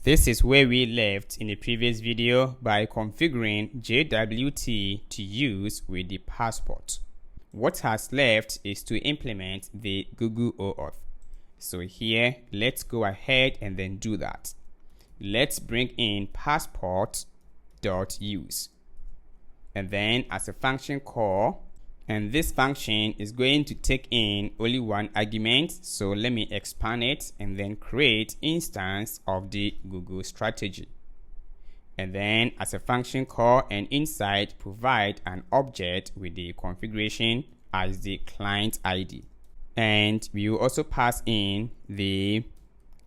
This is where we left in the previous video by configuring JWT to use with the passport. What has left is to implement the Google OAuth. So here, let's go ahead and then do that. Let's bring in passport.use and then as a function call, and this function is going to take in only one argument. So let me expand it and then create instance of the Google strategy. And then as a function call and inside provide an object with the configuration as the client ID. And we will also pass in the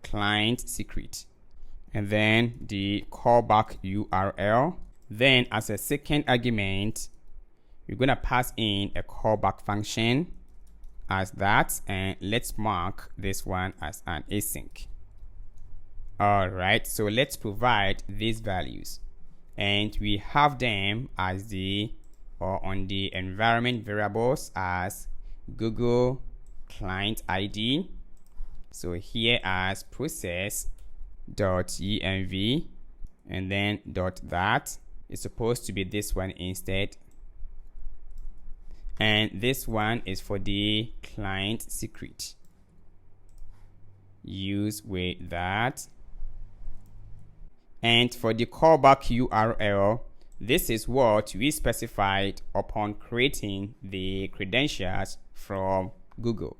client secret. And then the callback URL. Then as a second argument, we're going to pass in a callback function as that, and let's mark this one as an async. Alright, so let's provide these values, and we have them as on the environment variables as Google client ID. So here as process.env, and then .that is supposed to be this one instead. And this one is for the client secret. Use with that. And for the callback URL, this is what we specified upon creating the credentials from Google.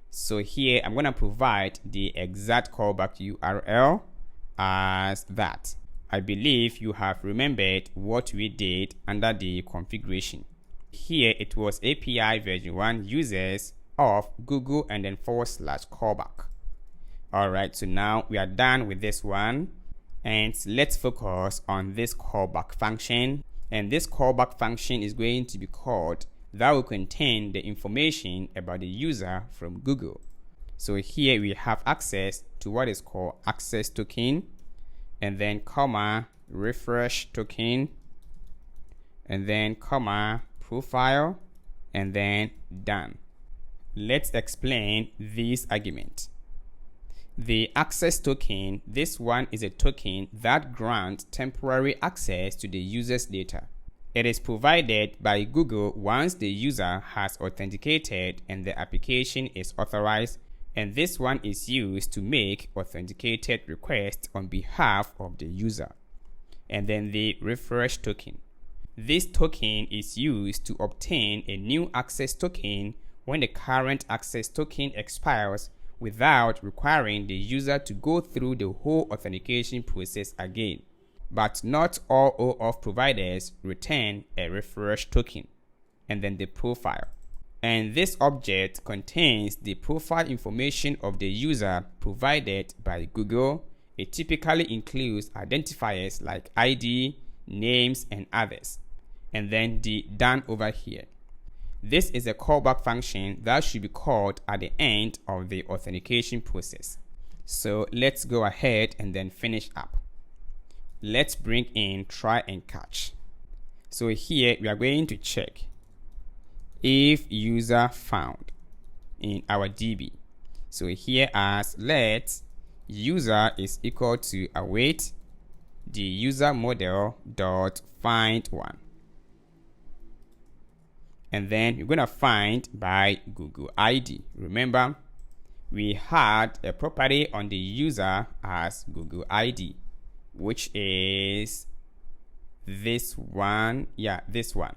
So here I'm going to provide the exact callback URL as that. I believe you have remembered what we did under the configuration. Here it was API version 1 users of Google and then / callback. Alright, so now we are done with this one, and let's focus on this callback function. And this callback function is going to be called that will contain the information about the user from Google. So here we have access to what is called access token, and then comma refresh token, and then comma profile, and then done. Let's explain this argument. The access token, this one is a token that grants temporary access to the user's data. It is provided by Google once the user has authenticated and the application is authorized, and this one is used to make authenticated requests on behalf of the user. And then the refresh token. This token is used to obtain a new access token when the current access token expires without requiring the user to go through the whole authentication process again. But not all OAuth providers return a refresh token. And then the profile. And this object contains the profile information of the user provided by Google. It typically includes identifiers like ID, names, and others. And then the done over here. This is a callback function that should be called at the end of the authentication process. So let's go ahead and then finish up. Let's bring in try and catch. So here we are going to check if user found in our DB. So here as let user is equal to await the user model dot find one. And then we're going to find by Google ID. Remember, we had a property on the user as Google ID, which is this one. Yeah, this one.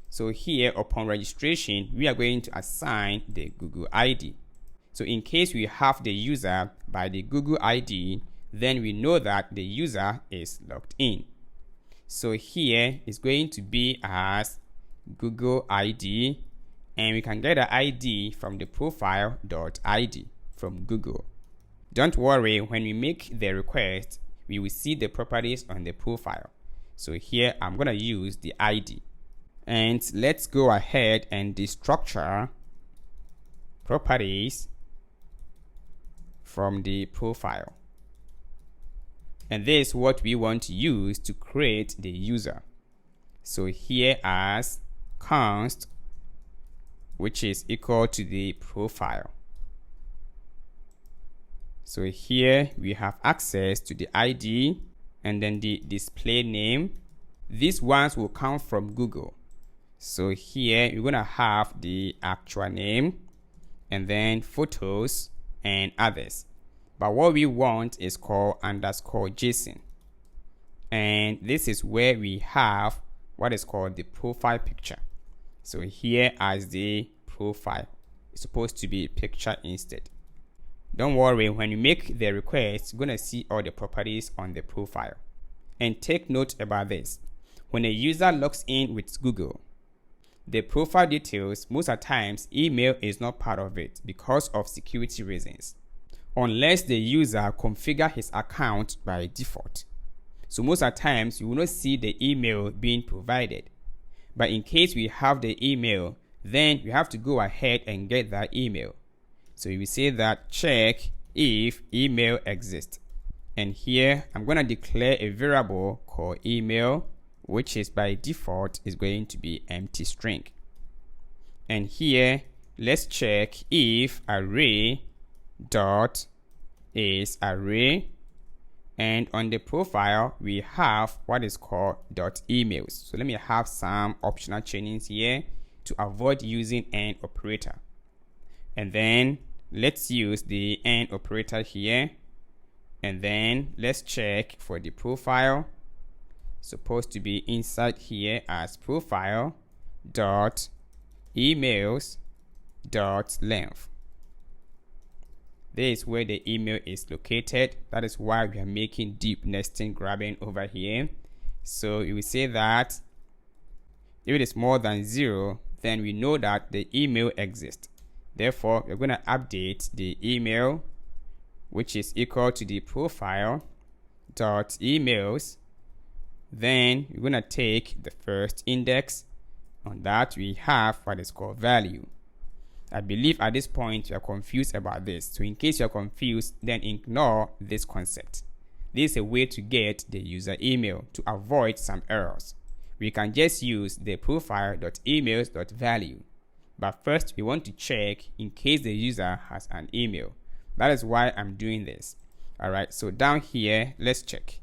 So here upon registration, we are going to assign the Google ID. So in case we have the user by the Google ID, then we know that the user is logged in. So here is going to be as Google ID, and we can get the ID from the profile.id from Google. Don't worry, when we make the request, we will see the properties on the profile. So here I'm going to use the ID. And let's go ahead and destructure properties from the profile. And this is what we want to use to create the user. So here as const, which is equal to the profile. So here we have access to the ID and then the display name. These ones will come from Google. So here you're gonna have the actual name and then photos and others. But what we want is called _JSON. And this is where we have what is called the profile picture. So here as the profile, it's supposed to be a picture instead. Don't worry, when you make the request, you're gonna see all the properties on the profile. And take note about this. When a user logs in with Google, the profile details, most of the times, email is not part of it because of security reasons, unless the user configure his account by default. So most of the times, you will not see the email being provided. But in case we have the email, then you have to go ahead and get that email. So you will say that check if email exists. And here, I'm going to declare a variable called email, which is by default is going to be empty string. And here, let's check if array dot is array, and on the profile we have what is called dot emails. So let me have some optional chainings here to avoid using AND operator. And then let's use the AND operator here, and then let's check for the profile. Supposed to be inside here as profile dot emails dot length. This is where the email is located. That is why we are making deep nesting grabbing over here. So you will say that if it is more than 0, then we know that the email exists. Therefore, we're going to update the email, which is equal to the profile dot emails. Then we're going to take the first index. On that, we have what is called value. I believe at this point you are confused about this. So in case you are confused, then ignore this concept. This is a way to get the user email to avoid some errors. We can just use the profile.emails.value. But first, we want to check in case the user has an email. That is why I'm doing this. All right, so down here, let's check.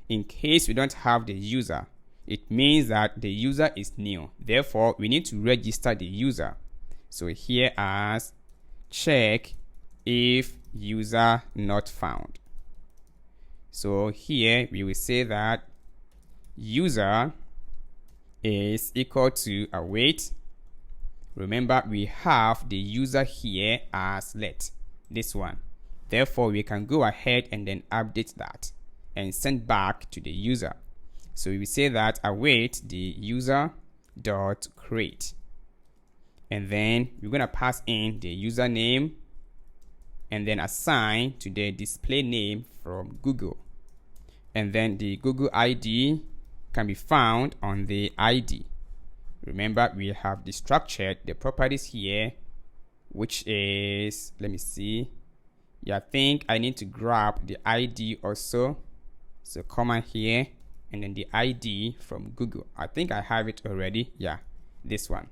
In case we don't have the user, it means that the user is new. Therefore, we need to register the user. So here as check if user not found. So here we will say that user is equal to await. Remember, we have the user here as let, this one. Therefore, we can go ahead and then update that and send back to the user. So we will say that await the user dot create. And then we're going to pass in the username and then assign to the display name from Google. And then the Google ID can be found on the ID. Remember, we have destructured the properties here, which is, let me see. Yeah, I think I need to grab the ID also. So command here and then the ID from Google. I think I have it already. Yeah, this one.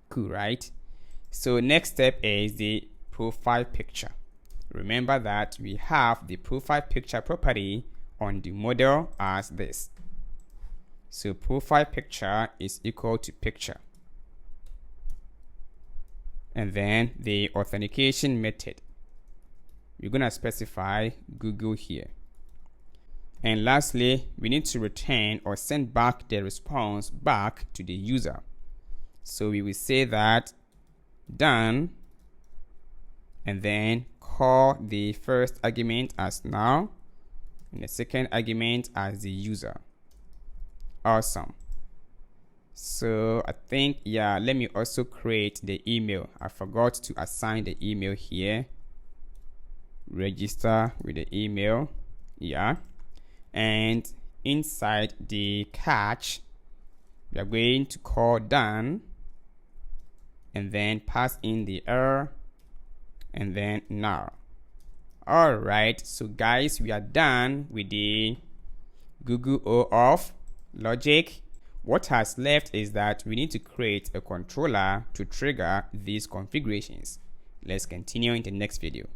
Cool, right? So next step is the profile picture. Remember that we have the profile picture property on the model as this. So profile picture is equal to picture. And then the authentication method, we're going to specify Google here. And lastly, we need to return or send back the response back to the user. So we will say that done, and then call the first argument as now and the second argument as the user. Awesome. So I think, yeah, let me also create the email. I forgot to assign the email here. Register with the email. Yeah. And inside the catch, we are going to call done and then pass in the error and then now. All right, so guys, we are done with the Google OAuth logic. What has left is that we need to create a controller to trigger these configurations. Let's continue in the next video.